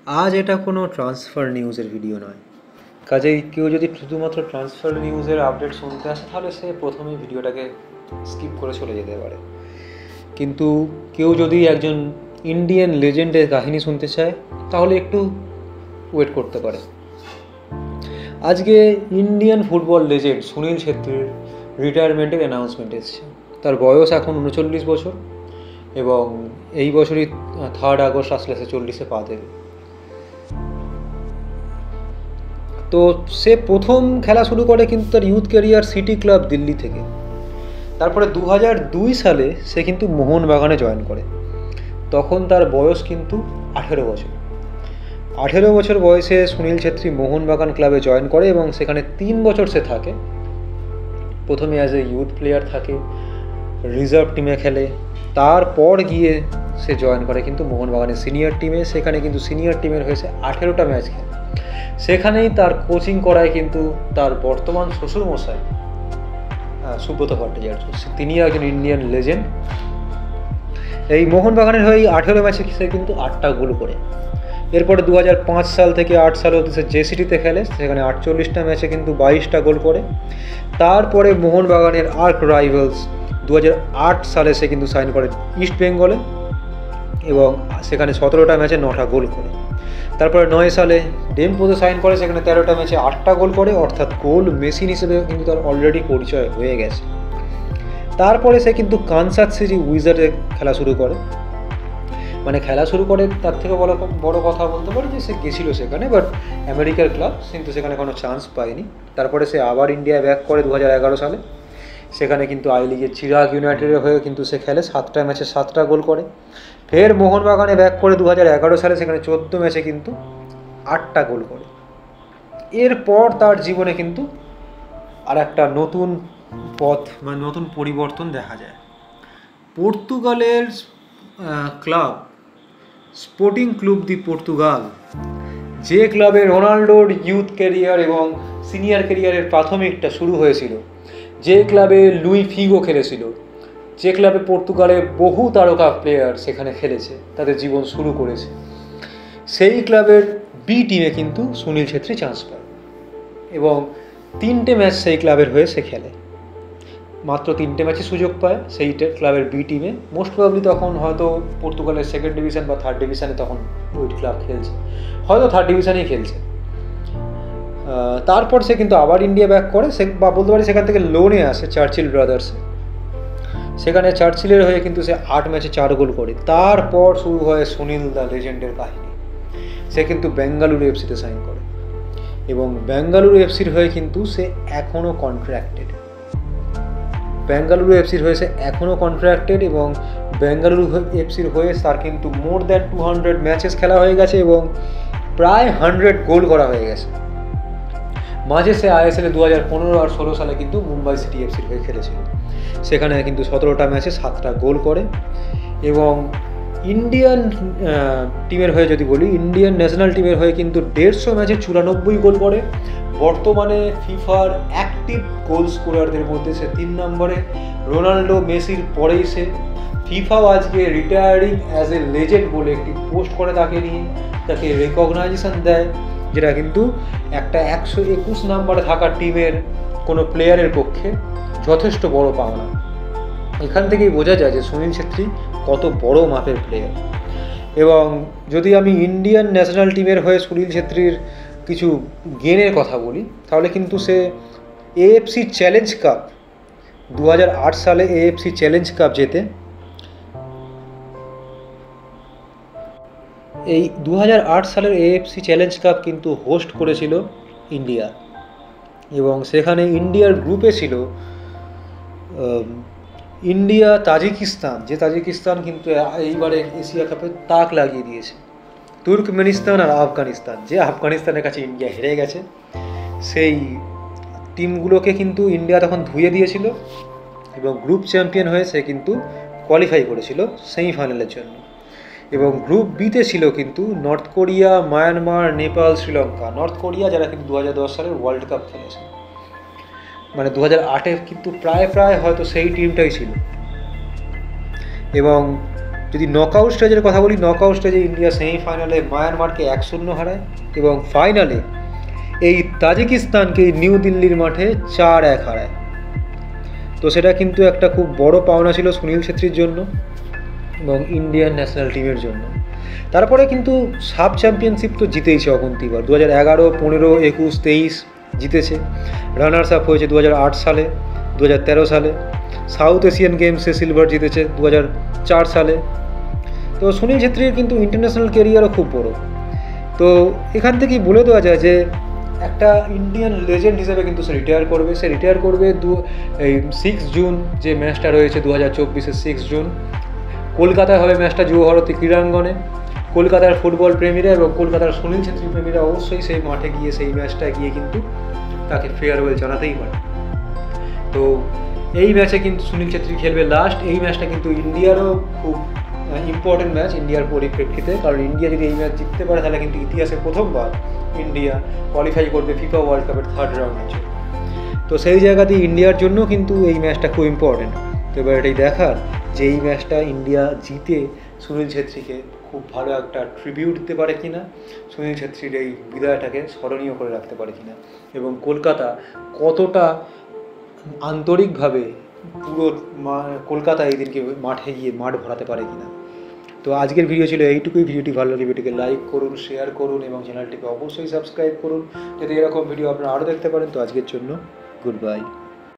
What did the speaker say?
আজ এটা কোনো ট্রান্সফার নিউজের ভিডিও নয়, কাজেই কেউ যদি শুধুমাত্র ট্রান্সফার নিউজের আপডেট শুনতে আসে তাহলে সে প্রথমেই ভিডিওটাকে স্কিপ করে চলে যেতে পারে। কিন্তু কেউ যদি একজন ইন্ডিয়ান লেজেন্ডের কাহিনী শুনতে চায় তাহলে একটু ওয়েট করতে পারে। আজকে ইন্ডিয়ান ফুটবল লেজেন্ড সুনীল ছেত্রীর রিটায়ারমেন্টের অ্যানাউন্সমেন্ট এসেছে। তার বয়স এখন 39 বছর এবং এই বছরই 3 আগস্ট আসলে সে 40-এ পা দেবে। তো সে প্রথম খেলা শুরু করে কিন্তু তার youth career city club Delhi থেকে। তারপরে 2002 সালে সে কিন্তু মোহনবাগানে জয়েন করে। তখন তার বয়স কিন্তু 18 বছর। 18 বছর বয়সে সুনীল ছেত্রী মোহনবাগান ক্লাবে জয়েন করে এবং সেখানে 3 বছর সে থাকে। প্রথমে অ্যাজ এ ইউথ প্লেয়ার থাকে, রিজার্ভ টিমে খেলে, তারপর গিয়ে সে জয়েন করে কিন্তু মোহনবাগানের সিনিয়র টিমে। সেখানে কিন্তু সিনিয়র টিমের হয়েছে 18টা ম্যাচ খেলে। সেখানেই তার কোচিং করায় কিন্তু তার বর্তমান শ্বশুরমশাই সুব্রত ভট্টাচার্য। তিনি একজন ইন্ডিয়ান লেজেন্ড। এই মোহনবাগানের হয়ে 18 ম্যাচে সে কিন্তু 8টা গোল করে। এরপরে 2005 সাল থেকে 8 সাল অবধি সে জেসিটিতে খেলে, সেখানে 48টা ম্যাচে কিন্তু 22টা গোল করে। তারপরে মোহনবাগানের আর্ক রাইভালস 2008 সালে সে কিন্তু সাইন করে ইস্ট বেঙ্গলে এবং সেখানে 17টা ম্যাচে 9টা গোল করে। তারপরে 9 সালে ডেমপোতে সাইন করে, সেখানে 13টা ম্যাচে 8টা গোল করে, অর্থাৎ গোল মেশিন হিসেবে কিন্তু তার অলরেডি পরিচয় হয়ে গেছে। তারপরে সে কিন্তু কানসাস সিটি উইজার্ডে খেলা শুরু করে। খেলা শুরু করে তার থেকে বড় কথা বলতে পারি যে সে গেছিলো সেখানে, বাট আমেরিকার ক্লাব, কিন্তু সেখানে কোনো চান্স পায়নি। তারপরে সে আবার ইন্ডিয়া ব্যাক করে 2011 সালে। সেখানে কিন্তু আই লিগের চিরাগ ইউনাইটেডের হয়ে কিন্তু সে খেলে, 7টা ম্যাচে 7টা গোল করে। ফের মোহনবাগানে ব্যাক করে 2011 সালে, সেখানে 14 ম্যাচে কিন্তু 8টা গোল করে। এরপর তার জীবনে কিন্তু আর একটা নতুন পথ নতুন পরিবর্তন দেখা যায়। পর্তুগালের ক্লাব স্পোর্টিং ক্লুব দি পর্তুগাল, যে ক্লাবে রোনাল্ডোর ইউথ ক্যারিয়ার এবং সিনিয়র ক্যারিয়ারের প্রাথমিকটা শুরু হয়েছিল, যে ক্লাবে লুই ফিগো খেলেছিল, যে ক্লাবে পর্তুগালের বহু তারকা প্লেয়ার সেখানে খেলেছে, তাদের জীবন শুরু করেছে, সেই ক্লাবের বি টিমে কিন্তু সুনীল ছেত্রী চান্স পায় এবং 3টে ম্যাচ সেই ক্লাবের হয়ে সে খেলে। মাত্র 3টে ম্যাচে সুযোগ পায় সেই ক্লাবের বি টিমে। মোস্ট প্রবাবলি তখন হয়তো পর্তুগালের 2nd ডিভিশন বা 3rd ডিভিশনে তখন ওই ক্লাব খেলছে, হয়তো 3rd ডিভিশনেই খেলছে। তারপর সে কিন্তু আবার ইন্ডিয়া ব্যাক করে, সে বা বলতে পারি সেখান থেকে লোনে আসে চার্চিল ব্রাদার্সে। সেখানে চার্চিলের হয়ে কিন্তু সে 8 ম্যাচে 4 গোল করে। তারপর শুরু হয় সুনীল দ্য লেজেন্ডের কাহিনী। সে কিন্তু বেঙ্গালুরু এফসিতে সাইন করে এবং বেঙ্গালুরু এফসির হয়ে কিন্তু সে এখনও কন্ট্রাক্টেড। বেঙ্গালুরু এফসির হয়ে সে এখনও কন্ট্রাক্টেড এবং বেঙ্গালুরু এফসির হয়ে তার কিন্তু মোর দ্যান 200 ম্যাচেস খেলা হয়ে গেছে এবং প্রায় 100 গোল করা হয়ে গেছে। মাঝে সে আইএসএলে 2015 আর 16 সালে কিন্তু মুম্বাই সিটি এফসির হয়ে খেলেছিল। সেখানে কিন্তু 17টা ম্যাচে 7টা গোল করে এবং ইন্ডিয়ান টিমের হয়ে যদি বলি, ইন্ডিয়ান ন্যাশনাল টিমের হয়ে কিন্তু 150 ম্যাচে 94 গোল করে। বর্তমানে ফিফার অ্যাক্টিভ গোল স্কোরারদের মধ্যে সে 3 নম্বরে। রোনাল্ডো মেসির পরেই সে। ফিফাও আজকে রিটায়ারিং অ্যাজ এ লেজেন্ড বলে একটি পোস্ট করে তাকে নিয়ে, তাকে রেকগনাইজেশন দেয়, যেটা কিন্তু একটা 121 নম্বরে থাকা টিমের কোনো প্লেয়ারের পক্ষে যথেষ্ট বড় পাওনা। এখান থেকেই বোঝা যায় যে সুনীল ছেত্রী কত বড় মাপের প্লেয়ার। এবং যদি আমি ইন্ডিয়ান ন্যাশনাল টিমের হয়ে সুনীল ছেত্রীর কিছু গেনের কথা বলি, তাহলে কিন্তু সে এএফসি চ্যালেঞ্জ কাপ 2008 সালে এএফসি চ্যালেঞ্জ কাপ জেতে। এই 2008 সালের এএফসি চ্যালেঞ্জ কাপ কিন্তু হোস্ট করেছিল ইন্ডিয়া এবং সেখানে ইন্ডিয়ার গ্রুপে ছিল ইন্ডিয়া, তাজিকিস্তান, যে তাজিকিস্তান কিন্তু এইবারে এশিয়া কাপে তাক লাগিয়ে দিয়েছে, তুর্কমেনিস্তান আর আফগানিস্তান, যে আফগানিস্তানের কাছে ইন্ডিয়া হেরে গেছে। সেই টিমগুলোকে কিন্তু ইন্ডিয়া তখন ধুয়ে দিয়েছিল এবং গ্রুপ চ্যাম্পিয়ন হয়ে সে কিন্তু কোয়ালিফাই করেছিল সেমিফাইনালের জন্য। এবং গ্রুপ বিতে ছিল কিন্তু north Korea, Myanmar, Nepal, Sri Lanka. North Korea যারা কিন্তু 2010 সালের ওয়ার্ল্ড কাপ খেলেছে, 2008-এ কিন্তু প্রায় হয়তো সেই টিমটাই ছিল। এবং যদি নকআউট স্টেজের কথা বলি, নকআউট স্টেজে ইন্ডিয়া সেমিফাইনালে মায়ানমারকে 1-0 হারায় এবং ফাইনালে এই তাজিকিস্তানকে নিউ দিল্লির মাঠে 4-1 হারায়। তো সেটা কিন্তু একটা খুব বড় পাওনা ছিল সুনীল ছেত্রীর জন্য এবং ইন্ডিয়ান ন্যাশনাল টিমের জন্য। তারপরে কিন্তু সাব চ্যাম্পিয়নশিপ তো জিতেইছে অগুন্তিবার, 2011, 15, 21, 23 জিতেছে। রানার্স আপ হয়েছে 2008 সালে, 2013 সালে। সাউথ এশিয়ান গেমসে সিলভার জিতেছে 2004 সালে। তো সুনীল ছেত্রীর কিন্তু ইন্টারন্যাশনাল ক্যারিয়ারও খুব বড়। তো এখান থেকেই বলে দেওয়া যায় যে একটা ইন্ডিয়ান লেজেন্ড হিসেবে কিন্তু সে রিটায়ার করবে 6 জুন যে ম্যাচটা রয়েছে 2024-এর 6 জুন কলকাতায় হবে ম্যাচটা, যুবভারতী ক্রীড়াঙ্গনে। কলকাতার ফুটবল প্রেমীরা এবং কলকাতার সুনীল ছেত্রী প্রেমীরা অবশ্যই সেই মাঠে গিয়ে সেই ম্যাচটা গিয়ে কিন্তু তাকে ফেয়ারওয়েল জানাতেই পারে। তো এই ম্যাচে কিন্তু সুনীল ছেত্রী খেলবে লাস্ট। এই ম্যাচটা কিন্তু ইন্ডিয়ারও খুব ইম্পর্টেন্ট ম্যাচ ইন্ডিয়ার পরিপ্রেক্ষিতে, কারণ ইন্ডিয়া যদি এই ম্যাচ জিততে পারে তাহলে কিন্তু ইতিহাসে প্রথমবার ইন্ডিয়া কোয়ালিফাই করবে ফিফা ওয়ার্ল্ড কাপের 3rd রাউন্ডের জন্য। তো সেই জায়গাতেই ইন্ডিয়ার জন্য কিন্তু এই ম্যাচটা খুব ইম্পর্টেন্ট। তো এবার এটাই দেখার যে এই ম্যাচটা ইন্ডিয়া জিতে সুনীল ছেত্রীকে খুব ভালো একটা ট্রিবিউট দিতে পারে কিনা, সুনীল ছেত্রীর এই বিদায়টাকে স্মরণীয় করে রাখতে পারে কিনা, এবং কলকাতা কতটা আন্তরিকভাবে পুরো কলকাতা এই দিনকে মাঠে গিয়ে মাঠ ভরাতে পারে কিনা। তো আজকের ভিডিও ছিল এইটুকুই। ভিডিওটি ভালো লাগলে ভিডিওটিকে লাইক করুন, শেয়ার করুন এবং চ্যানেলটিকে অবশ্যই সাবস্ক্রাইব করুন, যদি এরকম ভিডিও আপনারা আরও দেখতে পারেন। তো আজকের জন্য গুড বাই।